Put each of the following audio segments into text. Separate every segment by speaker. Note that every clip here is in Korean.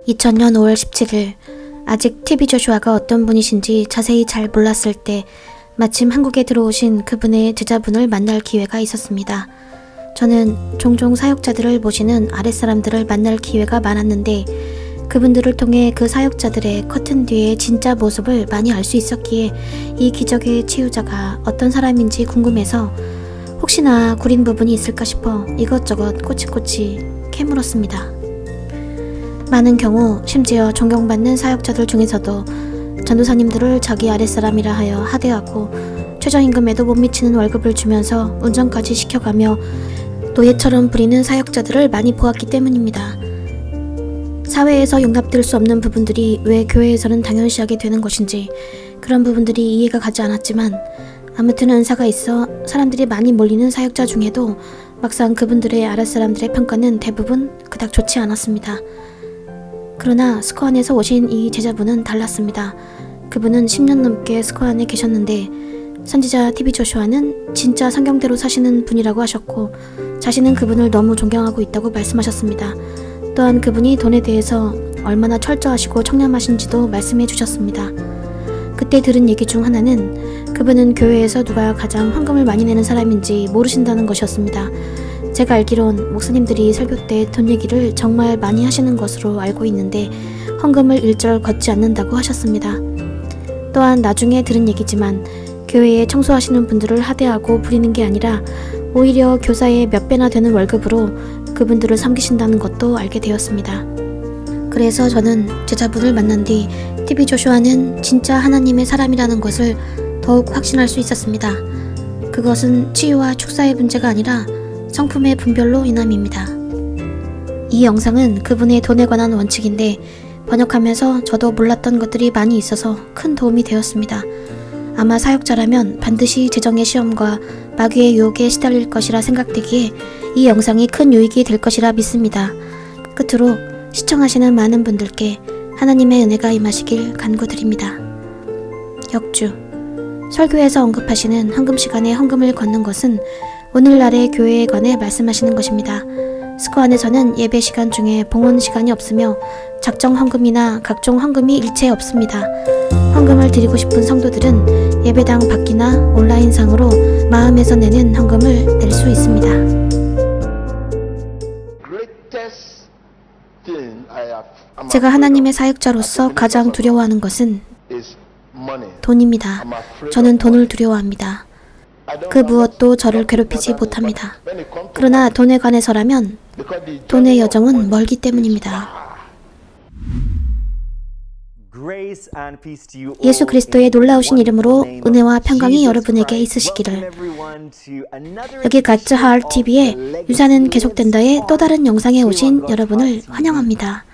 Speaker 1: 2000년 5월 17일, 아직 TV 조슈아가 어떤 분이신지 자세히 잘 몰랐을 때 마침 한국에 들어오신 그분의 제자분을 만날 기회가 있었습니다. 저는 종종 사역자들을 모시는 아랫사람들을 만날 기회가 많았는데 그분들을 통해 그 사역자들의 커튼 뒤의 진짜 모습을 많이 알 수 있었기에 이 기적의 치유자가 어떤 사람인지 궁금해서 혹시나 구린 부분이 있을까 싶어 이것저것 꼬치꼬치 캐물었습니다. 많은 경우 심지어 존경받는 사역자들 중에서도 전도사님들을 자기 아랫사람이라 하여 하대하고 최저임금에도 못 미치는 월급을 주면서 운전까지 시켜가며 노예처럼 부리는 사역자들을 많이 보았기 때문입니다. 사회에서 용납될 수 없는 부분들이 왜 교회에서는 당연시하게 되는 것인지 그런 부분들이 이해가 가지 않았지만 아무튼 은사가 있어 사람들이 많이 몰리는 사역자 중에도 막상 그분들의 아랫사람들의 평가는 대부분 그닥 좋지 않았습니다. 그러나 스코 안에서 오신 이 제자분은 달랐습니다. 그분은 10년 넘게 스코 안에 계셨는데 선지자 TV 조슈아는 진짜 성경대로 사시는 분이라고 하셨고 자신은 그분을 너무 존경하고 있다고 말씀하셨습니다. 또한 그분이 돈에 대해서 얼마나 철저하시고 청렴하신지도 말씀해 주셨습니다. 그때 들은 얘기 중 하나는 그분은 교회에서 누가 가장 헌금을 많이 내는 사람인지 모르신다는 것이었습니다. 제가 알기론 목사님들이 설교 때 돈 얘기를 정말 많이 하시는 것으로 알고 있는데 헌금을 일절 걷지 않는다고 하셨습니다. 또한 나중에 들은 얘기지만 교회에 청소하시는 분들을 하대하고 부리는 게 아니라 오히려 교사의 몇 배나 되는 월급으로 그분들을 섬기신다는 것도 알게 되었습니다. 그래서 저는 제자분을 만난 뒤 TV 조슈아는 진짜 하나님의 사람이라는 것을 더욱 확신할 수 있었습니다. 그것은 치유와 축사의 문제가 아니라 성품의 분별로 인함입니다. 이 영상은 그분의 돈에 관한 원칙인데 번역하면서 저도 몰랐던 것들이 많이 있어서 큰 도움이 되었습니다. 아마 사역자라면 반드시 재정의 시험과 마귀의 유혹에 시달릴 것이라 생각되기에 이 영상이 큰 유익이 될 것이라 믿습니다. 끝으로 시청하시는 많은 분들께 하나님의 은혜가 임하시길 간구드립니다. 역주, 설교에서 언급하시는 헌금 시간에 헌금을 걷는 것은 오늘날의 교회에 관해 말씀하시는 것입니다. 스코 안에서는 예배 시간 중에 봉헌 시간이 없으며 작정 헌금이나 각종 헌금이 일체 없습니다. 헌금을 드리고 싶은 성도들은 예배당 밖이나 온라인상으로 마음에서 내는 헌금을 낼 수 있습니다. 제가 하나님의 사역자로서 가장 두려워하는 것은 돈입니다. 저는 돈을 두려워합니다. 그 무엇도 저를 괴롭히지 못합니다. 그러나 돈에 관해서라면 돈의 여정은 멀기 때문입니다. 예수 그리스도의 놀라우신 이름으로 은혜와 평강이 여러분에게 있으시기를. 여기 갓즈 하얼 TV의 유산은 계속된다의 또 다른 영상에 오신 여러분을 환영합니다.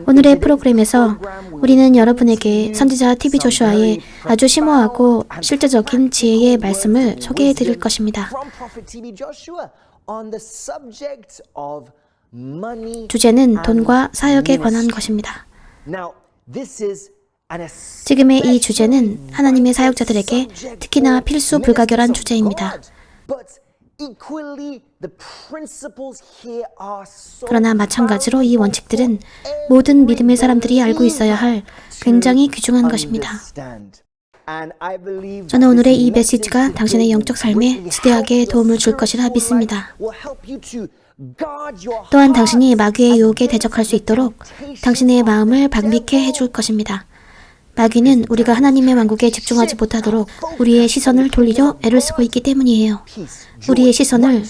Speaker 1: 오늘의 프로그램에서 우리는 여러분에게 선지자 TV 조슈아의 아주 심오하고 실제적인 지혜의 말씀을 소개해 드릴 것입니다. 주제는 돈과 사역에 관한 것입니다. 지금의 이 주제는 하나님의 사역자들에게 특히나 필수 불가결한 주제입니다. 그러나 마찬가지로 이 원칙들은 모든 믿음의 사람들이 알고 있어야 할 굉장히 귀중한 것입니다. 저는 오늘의 이 메시지가 당신의 영적 삶에 지대하게 도움을 줄 것이라 믿습니다. 또한 당신이 마귀의 유혹에 대적할 수 있도록 당신의 마음을 방비케 해줄 것입니다. 마귀는 우리가 하나님의 왕국에 집중하지 못하도록 우리의 시선을 돌리려 애를 쓰고 있기 때문이에요. 우리의 시선을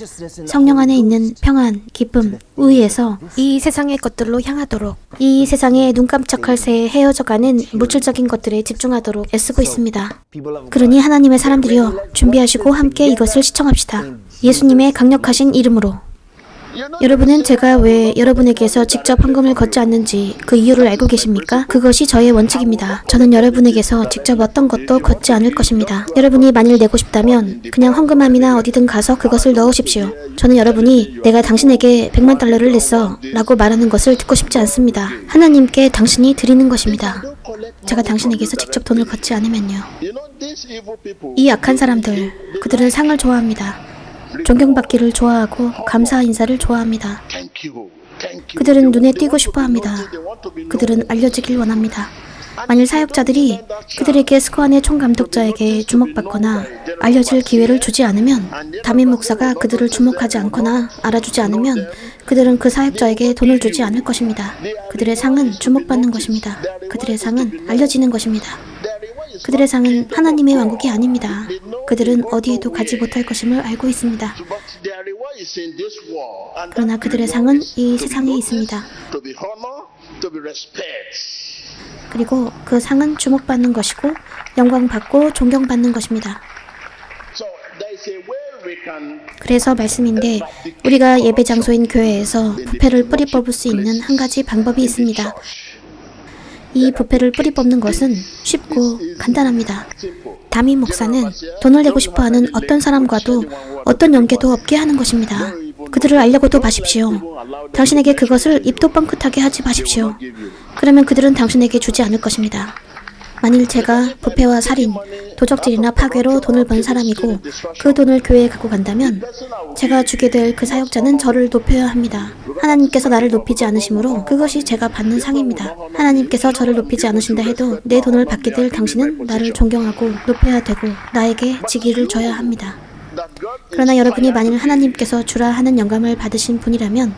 Speaker 1: 성령 안에 있는 평안, 기쁨, 의에서 이 세상의 것들로 향하도록, 이 세상에 눈 깜짝할 새에 헤어져가는 물질적인 것들에 집중하도록 애쓰고 있습니다. 그러니 하나님의 사람들이여, 준비하시고 함께 이것을 시청합시다. 예수님의 강력하신 이름으로. 여러분은 제가 왜 여러분에게서 직접 헌금을 걷지 않는지 그 이유를 알고 계십니까? 그것이 저의 원칙입니다. 저는 여러분에게서 직접 어떤 것도 걷지 않을 것입니다. 여러분이 만일 내고 싶다면 그냥 헌금함이나 어디든 가서 그것을 넣으십시오. 저는 여러분이 내가 당신에게 100만 달러를 냈어 라고 말하는 것을 듣고 싶지 않습니다. 하나님께 당신이 드리는 것입니다. 제가 당신에게서 직접 돈을 걷지 않으면요. 이 악한 사람들, 그들은 상을 좋아합니다. 존경받기를 좋아하고 감사 인사를 좋아합니다. 그들은 눈에 띄고 싶어 합니다. 그들은 알려지길 원합니다. 만일 사역자들이 그들에게 스코안의 총감독자에게 주목받거나 알려질 기회를 주지 않으면, 담임 목사가 그들을 주목하지 않거나 알아주지 않으면 그들은 그 사역자에게 돈을 주지 않을 것입니다. 그들의 상은 주목받는 것입니다. 그들의 상은 알려지는 것입니다. 그들의 상은 하나님의 왕국이 아닙니다. 그들은 어디에도 가지 못할 것임을 알고 있습니다. 그러나 그들의 상은 이 세상에 있습니다. 그리고 그 상은 주목받는 것이고 영광받고 존경받는 것입니다. 그래서 말씀인데, 우리가 예배 장소인 교회에서 부패를 뿌리 뽑을 수 있는 한 가지 방법이 있습니다. 이 부패를 뿌리 뽑는 것은 쉽고 간단합니다. 담임 목사는 돈을 내고 싶어하는 어떤 사람과도 어떤 연계도 없게 하는 것입니다. 그들을 알려고도 마십시오. 당신에게 그것을 입도 뻥끗하게 하지 마십시오. 그러면 그들은 당신에게 주지 않을 것입니다. 만일 제가 부패와 살인, 도적질이나 파괴로 돈을 번 사람이고 그 돈을 교회에 갖고 간다면 제가 주게 될 그 사역자는 저를 높여야 합니다. 하나님께서 나를 높이지 않으시므로 그것이 제가 받는 상입니다. 하나님께서 저를 높이지 않으신다 해도 내 돈을 받게 될 당신은 나를 존경하고 높여야 되고 나에게 직위를 줘야 합니다. 그러나 여러분이 만일 하나님께서 주라 하는 영감을 받으신 분이라면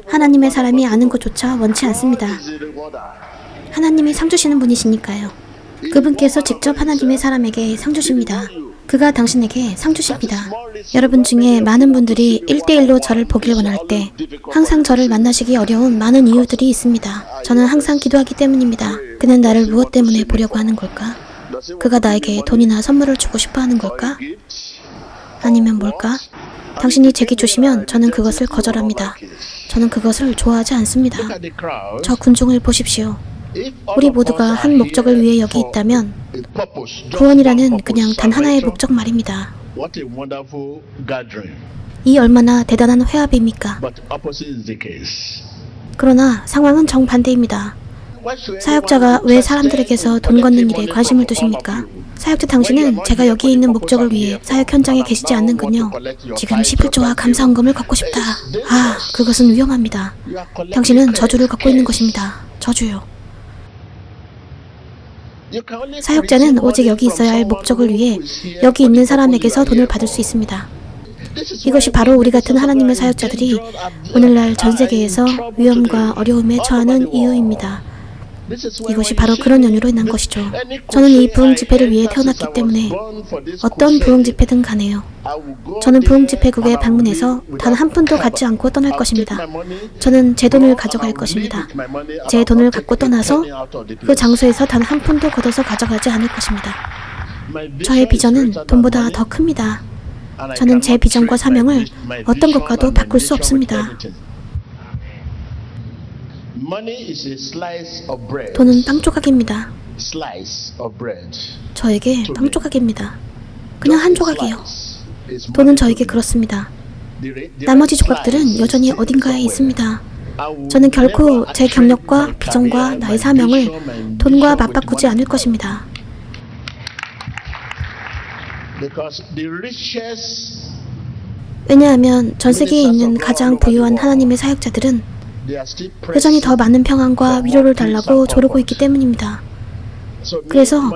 Speaker 1: 하나님의 사람이 아는 것조차 원치 않습니다. 하나님이 상 주시는 분이시니까요. 그분께서 직접 하나님의 사람에게 상 주십니다. 그가 당신에게 상 주십니다. 여러분 중에 많은 분들이 1대1로 저를 보길 원할 때 항상 저를 만나시기 어려운 많은 이유들이 있습니다. 저는 항상 기도하기 때문입니다. 그는 나를 무엇 때문에 보려고 하는 걸까? 그가 나에게 돈이나 선물을 주고 싶어 하는 걸까? 아니면 뭘까? 당신이 제게 주시면 저는 그것을 거절합니다. 저는 그것을 좋아하지 않습니다. 저 군중을 보십시오. 우리 모두가 한 목적을 위해 여기 있다면 구원이라는 그냥 단 하나의 목적 말입니다. 이 얼마나 대단한 회합입니까? 그러나 상황은 정반대입니다. 사역자가 왜 사람들에게서 돈 걷는 일에 관심을 두십니까? 사역자 당신은 제가 여기 있는 목적을 위해 사역 현장에 계시지 않는군요. 지금 11조와 감사헌금을 걷고 싶다. 아, 그것은 위험합니다. 당신은 저주를 걷고 있는 것입니다. 저주요. 사역자는 오직 여기 있어야 할 목적을 위해 여기 있는 사람에게서 돈을 받을 수 있습니다. 이것이 바로 우리 같은 하나님의 사역자들이 오늘날 전 세계에서 위험과 어려움에 처하는 이유입니다. 이것이 바로 그런 연유로 인한 것이죠. 저는 이 부흥 집회를 위해 태어났기 때문에 어떤 부흥 집회든 가네요. 저는 부흥 집회국에 방문해서 단 한 푼도 갖지 않고 떠날 것입니다. 저는 제 돈을 가져갈 것입니다. 제 돈을 갖고 떠나서 그 장소에서 단 한 푼도 걷어서 가져가지 않을 것입니다. 저의 비전은 돈보다 더 큽니다. 저는 제 비전과 사명을 어떤 것과도 바꿀 수 없습니다. 돈은 빵 조각입니다. 저에게 빵 조각입니다. 그냥 한 조각이요. 돈은 저에게 그렇습니다. 나머지 조각들은 여전히 어딘가에 있습니다. 저는 결코 제 경력과 비전과 나의 사명을 돈과 맞바꾸지 않을 것입니다. 왜냐하면 전 세계에 있는 가장 부유한 하나님의 사역자들은 여전히 더 많은 평안과 위로를 달라고 조르고 있기 때문입니다. 그래서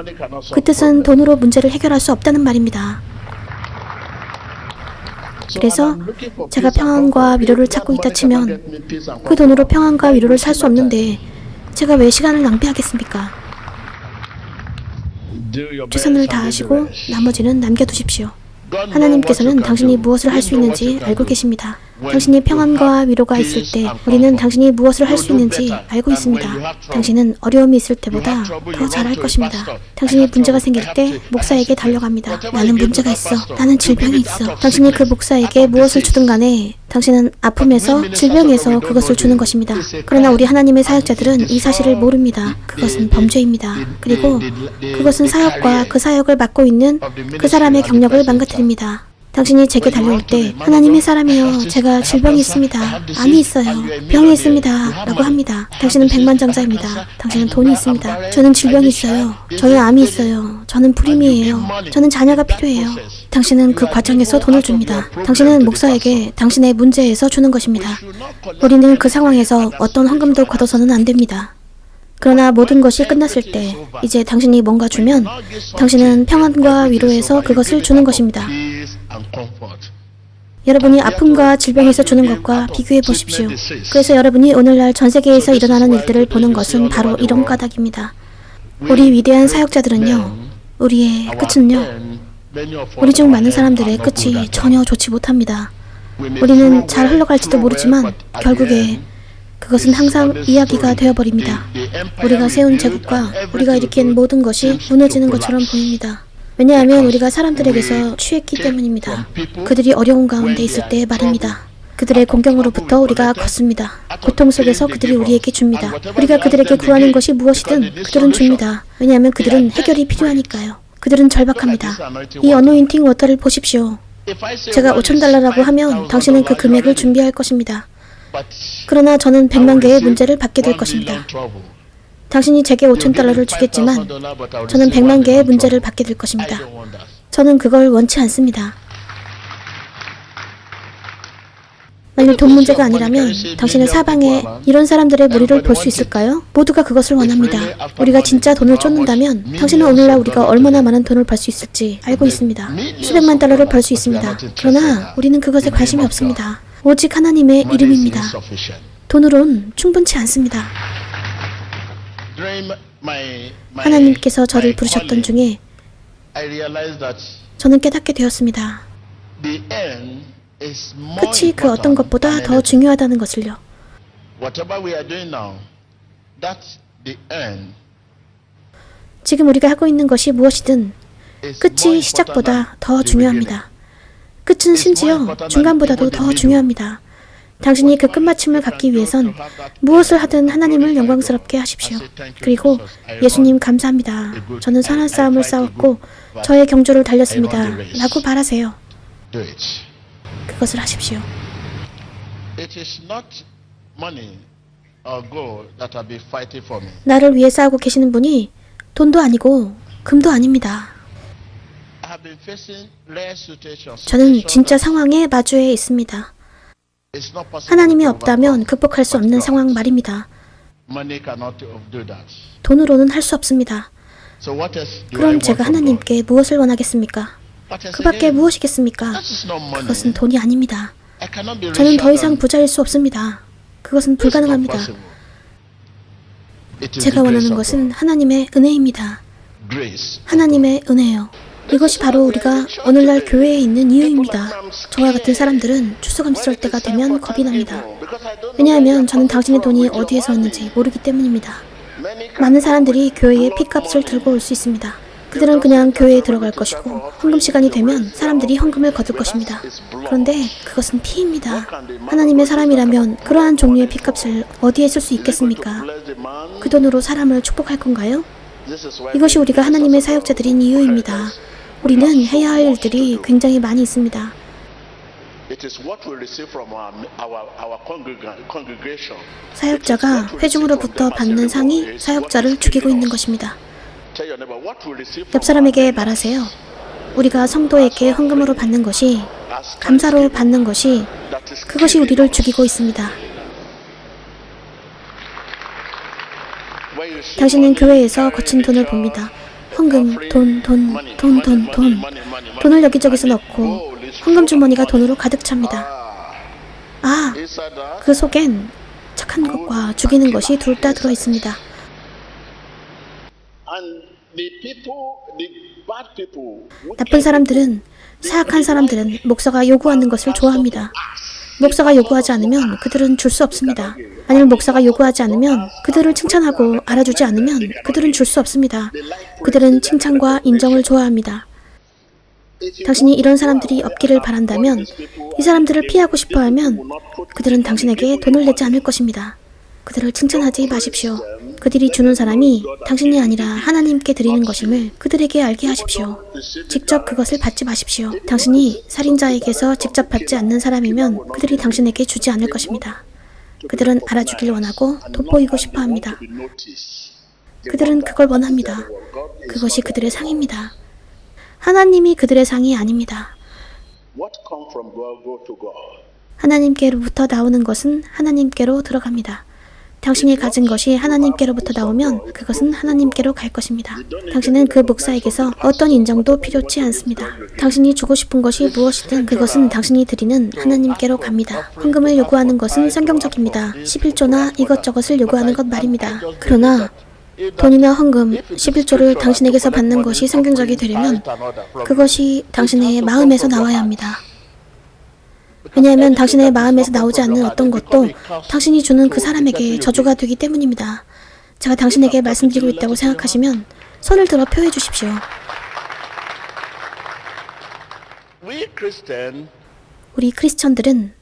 Speaker 1: 그 뜻은 돈으로 문제를 해결할 수 없다는 말입니다. 그래서 제가 평안과 위로를 찾고 있다 치면 그 돈으로 평안과 위로를 살 수 없는데 제가 왜 시간을 낭비하겠습니까? 최선을 다하시고 나머지는 남겨두십시오. 하나님께서는 당신이 무엇을 할 수 있는지 알고 계십니다. 당신이 평안과 위로가 있을 때 우리는 당신이 무엇을 할 수 있는지 알고 있습니다. 당신은 어려움이 있을 때보다 더 잘할 것입니다. 당신이 문제가 생길 때 목사에게 달려갑니다. 나는 문제가 있어. 나는 질병이 있어. 당신이 그 목사에게 무엇을 주든 간에 당신은 아픔에서 질병에서 그것을 주는 것입니다. 그러나 우리 하나님의 사역자들은 이 사실을 모릅니다. 그것은 범죄입니다. 그리고 그것은 사역과 그 사역을 맡고 있는 그 사람의 경력을 망가뜨립니다. 당신이 제게 달려올 때 하나님의 사람이여 제가 질병이 있습니다. 암이 있어요. 병이 있습니다. 라고 합니다. 당신은 백만장자입니다. 당신은 돈이 있습니다. 저는 질병이 있어요. 저희 암이 있어요. 저는 불임이에요. 저는 자녀가 필요해요. 당신은 그 과정에서 돈을 줍니다. 당신은 목사에게 당신의 문제에서 주는 것입니다. 우리는 그 상황에서 어떤 헌금도 걷어서는 안 됩니다. 그러나 모든 것이 끝났을 때 이제 당신이 뭔가 주면 당신은 평안과 위로에서 그것을 주는 것입니다. 여러분이 아픔과 질병에서 주는 것과 비교해 보십시오. 그래서 여러분이 오늘날 전 세계에서 일어나는 일들을 보는 것은 바로 이런 까닭입니다. 우리 위대한 사역자들은요, 우리의 끝은요, 우리 중 많은 사람들의 끝이 전혀 좋지 못합니다. 우리는 잘 흘러갈지도 모르지만 결국에 그것은 항상 이야기가 되어버립니다. 우리가 세운 제국과 우리가 일으킨 모든 것이 무너지는 것처럼 보입니다. 왜냐하면 우리가 사람들에게서 취했기 때문입니다. 그들이 어려운 가운데 있을 때 말입니다. 그들의 공경으로부터 우리가 걷습니다. 고통 속에서 그들이 우리에게 줍니다. 우리가 그들에게 구하는 것이 무엇이든 그들은 줍니다. 왜냐하면 그들은 해결이 필요하니까요. 그들은 절박합니다. 이 어노인팅 워터를 보십시오. 제가 $5,000라고 하면 당신은 그 금액을 준비할 것입니다. 그러나 저는 100만 개의 문제를 받게 될 것입니다. 당신이 제게 $5,000를 주겠지만 저는 100만 개의 문제를 받게 될 것입니다. 저는 그걸 원치 않습니다. 만일 돈 문제가 아니라면 당신은 사방에 이런 사람들의 무리를 볼 수 있을까요? 모두가 그것을 원합니다. 우리가 진짜 돈을 쫓는다면 당신은 오늘날 우리가 얼마나 많은 돈을 벌 수 있을지 알고 있습니다. 수백만 달러를 벌 수 있습니다. 그러나 우리는 그것에 관심이 없습니다. 오직 하나님의 이름입니다. 돈으론 충분치 않습니다. 하나님께서 저를 부르셨던 중에 저는 깨닫게 되었습니다. 끝이 그 어떤 것보다 더 중요하다는 것을요. 지금 우리가 하고 있는 것이 무엇이든 끝이 시작보다 더 중요합니다. 끝은 심지어 중간보다도 더 중요합니다. 당신이 그 끝마침을 갖기 위해선 무엇을 하든 하나님을 영광스럽게 하십시오. 그리고 예수님 감사합니다. 저는 선한 싸움을 싸웠고 저의 경주를 달렸습니다. 라고 말하세요. 그것을 하십시오. 나를 위해 싸우고 계시는 분이 돈도 아니고 금도 아닙니다. 저는 진짜 상황에 마주해 있습니다. 하나님이 없다면 극복할 수 없는 상황 말입니다. 돈으로는 할 수 없습니다. 그럼 제가 하나님께 무엇을 원하겠습니까? 그 밖에 무엇이겠습니까? 그것은 돈이 아닙니다. 저는 더 이상 부자일 수 없습니다. 그것은 불가능합니다. 제가 원하는 것은 하나님의 은혜입니다. 하나님의 은혜요. 이것이 바로 우리가 오늘날 교회에 있는 이유입니다. 저와 같은 사람들은 추수감사절 때가 되면 겁이 납니다. 왜냐하면 저는 당신의 돈이 어디에서 왔는지 모르기 때문입니다. 많은 사람들이 교회에 핏값을 들고 올 수 있습니다. 그들은 그냥 교회에 들어갈 것이고 헌금 시간이 되면 사람들이 헌금을 거둘 것입니다. 그런데 그것은 피입니다. 하나님의 사람이라면 그러한 종류의 핏값을 어디에 쓸 수 있겠습니까? 그 돈으로 사람을 축복할 건가요? 이것이 우리가 하나님의 사역자들인 이유입니다. 우리는 해야 할 일들이 굉장히 많이 있습니다. 사역자가 회중으로부터 받는 상이 사역자를 죽이고 있는 것입니다. 옆 사람에게 말하세요. 우리가 성도에게 헌금으로 받는 것이, 감사로 받는 것이, 그것이 우리를 죽이고 있습니다. 당신은 교회에서 거친 돈을 봅니다. 헌금, 돈을 여기저기서 넣고 헌금 주머니가 돈으로 가득 찹니다. 아, 그 속엔 착한 것과 죽이는 것이 둘 다 들어 있습니다. 나쁜 사람들은, 사악한 사람들은 목사가 요구하는 것을 좋아합니다. 목사가 요구하지 않으면 그들은 줄 수 없습니다. 아니면 목사가 요구하지 않으면, 그들을 칭찬하고 알아주지 않으면 그들은 줄 수 없습니다. 그들은 칭찬과 인정을 좋아합니다. 당신이 이런 사람들이 없기를 바란다면, 이 사람들을 피하고 싶어하면 그들은 당신에게 돈을 내지 않을 것입니다. 그들을 칭찬하지 마십시오. 그들이 주는 사람이 당신이 아니라 하나님께 드리는 것임을 그들에게 알게 하십시오. 직접 그것을 받지 마십시오. 당신이 살인자에게서 직접 받지 않는 사람이면 그들이 당신에게 주지 않을 것입니다. 그들은 알아주길 원하고 돋보이고 싶어 합니다. 그들은 그걸 원합니다. 그것이 그들의 상입니다. 하나님이 그들의 상이 아닙니다. 하나님께로부터 나오는 것은 하나님께로 들어갑니다. 당신이 가진 것이 하나님께로부터 나오면 그것은 하나님께로 갈 것입니다. 당신은 그 목사에게서 어떤 인정도 필요치 않습니다. 당신이 주고 싶은 것이 무엇이든 그것은 당신이 드리는 하나님께로 갑니다. 헌금을 요구하는 것은 성경적입니다. 11조나 이것저것을 요구하는 것 말입니다. 그러나 돈이나 헌금, 11조를 당신에게서 받는 것이 성경적이 되려면 그것이 당신의 마음에서 나와야 합니다. 왜냐하면 당신의 마음에서 나오지 않는 어떤 것도 당신이 주는 그 사람에게 저주가 되기 때문입니다. 제가 당신에게 말씀드리고 있다고 생각하시면 손을 들어 표해 주십시오. 우리 크리스천들은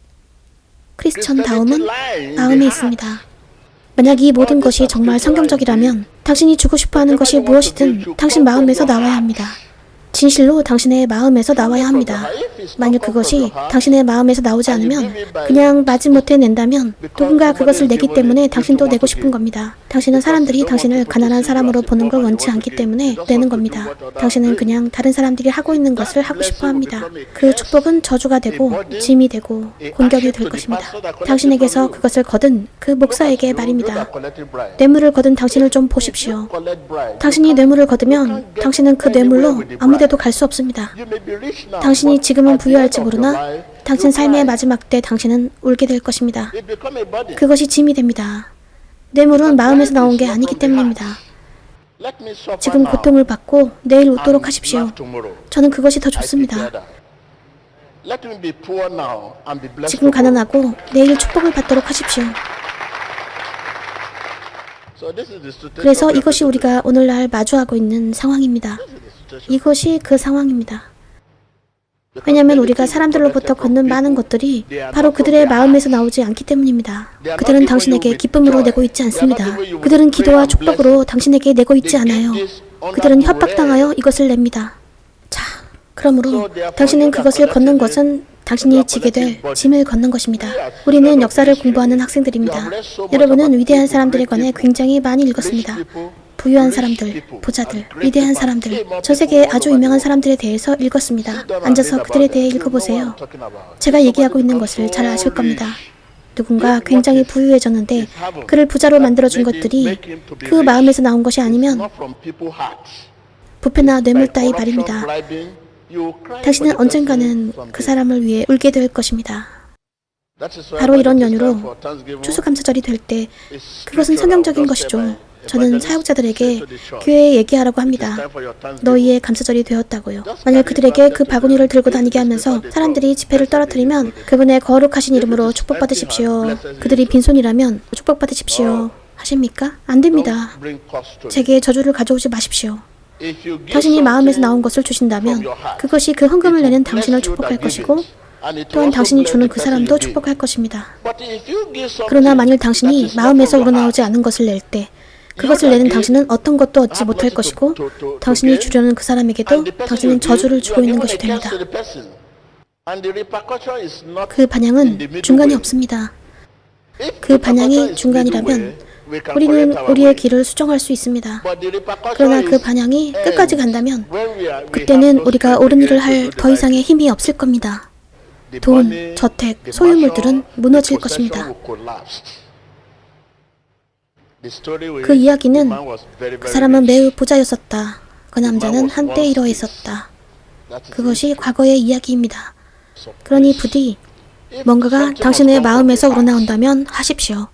Speaker 1: 크리스천다움은 마음에 있습니다. 만약 이 모든 것이 정말 성경적이라면 당신이 주고 싶어하는 것이 무엇이든 당신 마음에서 나와야 합니다. 진실로 당신의 마음에서 나와야 합니다. 만약 그것이 당신의 마음에서 나오지 않으면 그냥 마지못해 낸다면 누군가 그것을 내기 때문에 당신도 내고 싶은 겁니다. 당신은 사람들이 당신을 가난한 사람으로 보는 걸 원치 않기 때문에 내는 겁니다. 당신은 그냥 다른 사람들이 하고 있는 것을 하고 싶어 합니다. 그 축복은 저주가 되고 짐이 되고 공격이 될 것입니다. 당신에게서 그것을 거둔 그 목사에게 말입니다. 뇌물을 거둔 당신을 좀 보십시오. 당신이 뇌물을 거두면 당신은 그 뇌물로 아무데도 갈 수 없습니다. 당신이 지금은 부유할지 모르나 당신 삶의 마지막 때 당신은 울게 될 것입니다. 그것이 짐이 됩니다. 뇌물은 마음에서 나온 게 아니기 때문입니다. 지금 고통을 받고 내일 웃도록 하십시오. 저는 그것이 더 좋습니다. 지금 가난하고 내일 축복을 받도록 하십시오. 그래서 이것이 우리가 오늘날 마주하고 있는 상황입니다. 이것이 그 상황입니다. 왜냐하면 우리가 사람들로부터 걷는 많은 것들이 바로 그들의 마음에서 나오지 않기 때문입니다. 그들은 당신에게 기쁨으로 내고 있지 않습니다. 그들은 기도와 축복으로 당신에게 내고 있지 않아요. 그들은 협박당하여 이것을 냅니다. 자, 그러므로 당신은 그것을 걷는 것은 당신이 지게 될 짐을 걷는 것입니다. 우리는 역사를 공부하는 학생들입니다. 여러분은 위대한 사람들에 관해 굉장히 많이 읽었습니다. 부유한 사람들, 부자들, 위대한 사람들, 전 세계의 아주 유명한 사람들에 대해서 읽었습니다. 앉아서 그들에 대해 읽어보세요. 제가 얘기하고 있는 것을 잘 아실 겁니다. 누군가 굉장히 부유해졌는데 그를 부자로 만들어준 것들이 그 마음에서 나온 것이 아니면 부패나 뇌물 따위 말입니다. 당신은 언젠가는 그 사람을 위해 울게 될 것입니다. 바로 이런 연유로 추수감사절이 될 때 그것은 성경적인 것이죠. 저는 사역자들에게 교회에 얘기하라고 합니다. 너희의 감사절이 되었다고요. 만약 그들에게 그 바구니를 들고 다니게 하면서 사람들이 지폐를 떨어뜨리면 그분의 거룩하신 이름으로 축복받으십시오. 그들이 빈손이라면 축복받으십시오. 하십니까? 안 됩니다. 제게 저주를 가져오지 마십시오. 당신이 마음에서 나온 것을 주신다면 그것이 그 헌금을 내는 당신을 축복할 것이고 또한 당신이 주는 그 사람도 축복할 것입니다. 그러나 만일 당신이 마음에서 우러나오지 않은 것을 낼 때 그것을 내는 당신은 어떤 것도 얻지 못할 것이고 당신이 주려는 그 사람에게도 당신은 저주를 주고 있는 것이 됩니다. 그 반향은 중간이 없습니다. 그 반향이 중간이라면 우리는 우리의 길을 수정할 수 있습니다. 그러나 그 반향이 끝까지 간다면 그때는 우리가 옳은 일을 할 더 이상의 힘이 없을 겁니다. 돈, 저택, 소유물들은 무너질 것입니다. 그 이야기는 그 사람은 매우 부자였었다. 그 남자는 한때 이러했었다. 그것이 과거의 이야기입니다. 그러니 부디 뭔가가 당신의 마음에서 우러나온다면 하십시오.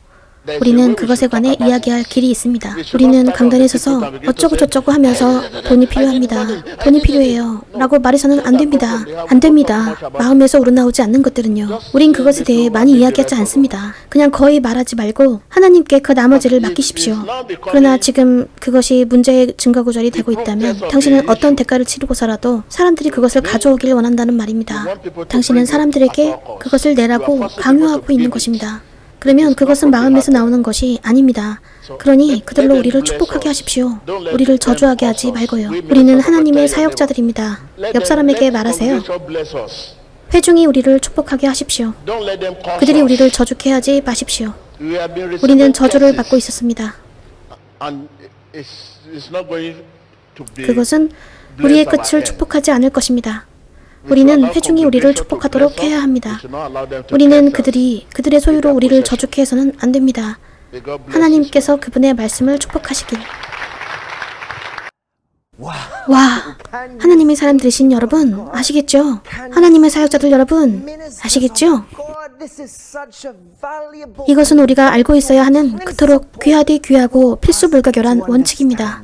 Speaker 1: 우리는 그것에 관해 이야기할 길이 있습니다. 우리는 강단에 서서 어쩌고 저쩌고 하면서 돈이 필요합니다. 돈이 필요해요. 라고 말해서는 안 됩니다. 안 됩니다. 마음에서 우러나오지 않는 것들은요. 우린 그것에 대해 많이 이야기하지 않습니다. 그냥 거의 말하지 말고 하나님께 그 나머지를 맡기십시오. 그러나 지금 그것이 문제의 증거구절이 되고 있다면 당신은 어떤 대가를 치르고서라도 사람들이 그것을 가져오길 원한다는 말입니다. 당신은 사람들에게 그것을 내라고 강요하고 있는 것입니다. 그러면 그것은 마음에서 나오는 것이 아닙니다. 그러니 그들로 우리를 축복하게 하십시오. 우리를 저주하게 하지 말고요. 우리는 하나님의 사역자들입니다. 옆 사람에게 말하세요. 회중이 우리를 축복하게 하십시오. 그들이 우리를 저주케 하지 마십시오. 우리는 저주를 받고 있었습니다. 그것은 우리의 끝을 축복하지 않을 것입니다. 우리는 회중이 우리를 축복하도록 해야 합니다. 우리는 그들의 소유로 우리를 저주케 해서는 안 됩니다. 하나님께서 그분의 말씀을 축복하시길. 와, 하나님의 사람들이신 여러분 아시겠죠? 하나님의 사역자들 여러분 아시겠죠? 이것은 우리가 알고 있어야 하는 그토록 귀하디 귀하고 필수불가결한 원칙입니다.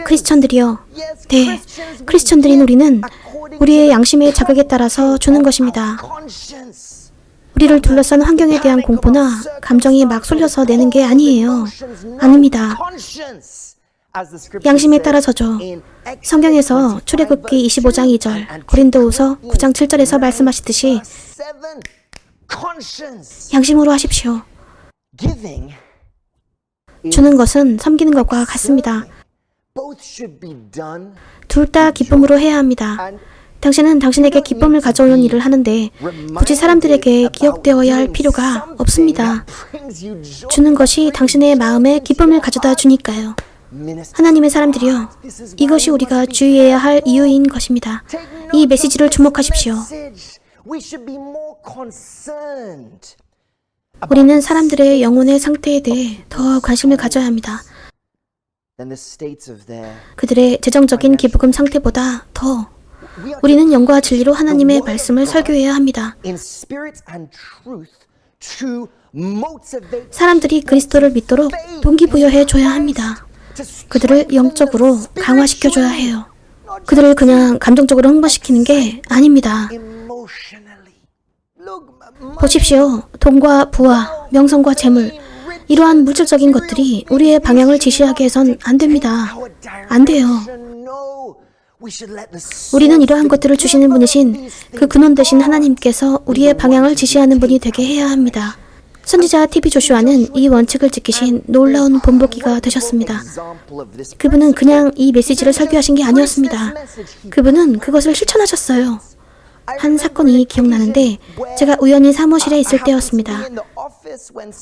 Speaker 1: 크리스천들이요. 네, 크리스천들인 우리는 우리의 양심의 자극에 따라서 주는 것입니다. 우리를 둘러싼 환경에 대한 공포나 감정이 막 쏠려서 내는 게 아니에요. 아닙니다. 양심에 따라서죠. 성경에서 출애굽기 25장 2절, 고린도후서 9장 7절에서 말씀하시듯이 양심으로 하십시오. 주는 것은 섬기는 것과 같습니다. 둘 다 기쁨으로 해야 합니다. 당신은 당신에게 기쁨을 가져오는 일을 하는데 굳이 사람들에게 기억되어야 할 필요가 없습니다. 주는 것이 당신의 마음에 기쁨을 가져다 주니까요. 하나님의 사람들이요. 이것이 우리가 주의해야 할 이유인 것입니다. 이 메시지를 주목하십시오. 우리는 사람들의 영혼의 상태에 대해 더 관심을 가져야 합니다. 그들의 재정적인 기부금 상태보다 더 우리는 영과 진리로 하나님의 말씀을 설교해야 합니다. 사람들이 그리스도를 믿도록 동기부여해 줘야 합니다. 그들을 영적으로 강화시켜줘야 해요. 그들을 그냥 감정적으로 흥분시키는 게 아닙니다. 보십시오. 돈과 부와 명성과 재물, 이러한 물질적인 것들이 우리의 방향을 지시하게 해선 안 됩니다. 안 돼요. 우리는 이러한 것들을 주시는 분이신 그 근원 되신 하나님께서 우리의 방향을 지시하는 분이 되게 해야 합니다. 선지자 TV 조슈아는 이 원칙을 지키신 놀라운 본보기가 되셨습니다. 그분은 그냥 이 메시지를 설교하신 게 아니었습니다. 그분은 그것을 실천하셨어요. 한 사건이 기억나는데 제가 우연히 사무실에 있을 때였습니다.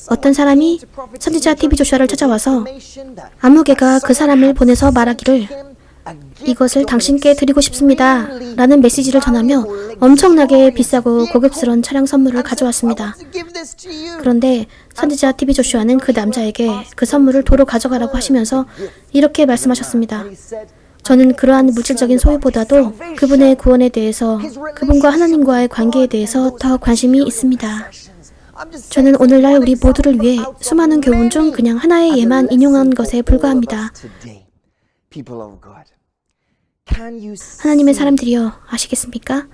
Speaker 1: 어떤 사람이 선지자 TV 조슈아를 찾아와서 아무개가 그 사람을 보내서 말하기를 이것을 당신께 드리고 싶습니다 라는 메시지를 전하며 엄청나게 비싸고 고급스러운 차량 선물을 가져왔습니다. 그런데 선지자 TV 조슈아는 그 남자에게 그 선물을 도로 가져가라고 하시면서 이렇게 말씀하셨습니다. 저는 그러한 물질적인 소유보다도 그분의 구원에 대해서, 그분과 하나님과의 관계에 대해서 더 관심이 있습니다. 저는 오늘날 우리 모두를 위해 수많은 교훈 중 그냥 하나의 예만 인용한 것에 불과합니다. 하나님의 사람들이여 아시겠습니까?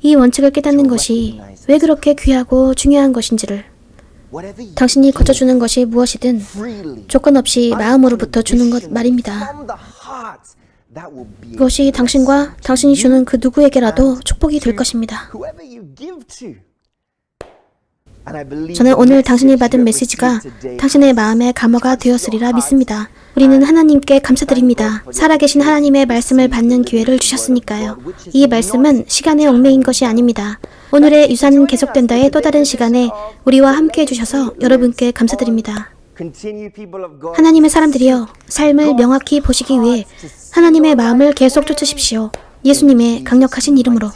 Speaker 1: 이 원칙을 깨닫는 것이 왜 그렇게 귀하고 중요한 것인지를, 당신이 거쳐주는 것이 무엇이든 조건 없이 마음으로부터 주는 것 말입니다. 그것이 당신과 당신이 주는 그 누구에게라도 축복이 될 것입니다. 저는 오늘 당신이 받은 메시지가 당신의 마음의 감화가 되었으리라 믿습니다. 우리는 하나님께 감사드립니다. 살아계신 하나님의 말씀을 받는 기회를 주셨으니까요. 이 말씀은 시간에 얽매인 것이 아닙니다. 오늘의 유산 계속된다의 또 다른 시간에 우리와 함께 해주셔서 여러분께 감사드립니다. 하나님의 사람들이여, 삶을 명확히 보시기 위해 하나님의 마음을 계속 쫓으십시오. 예수님의 강력하신 이름으로.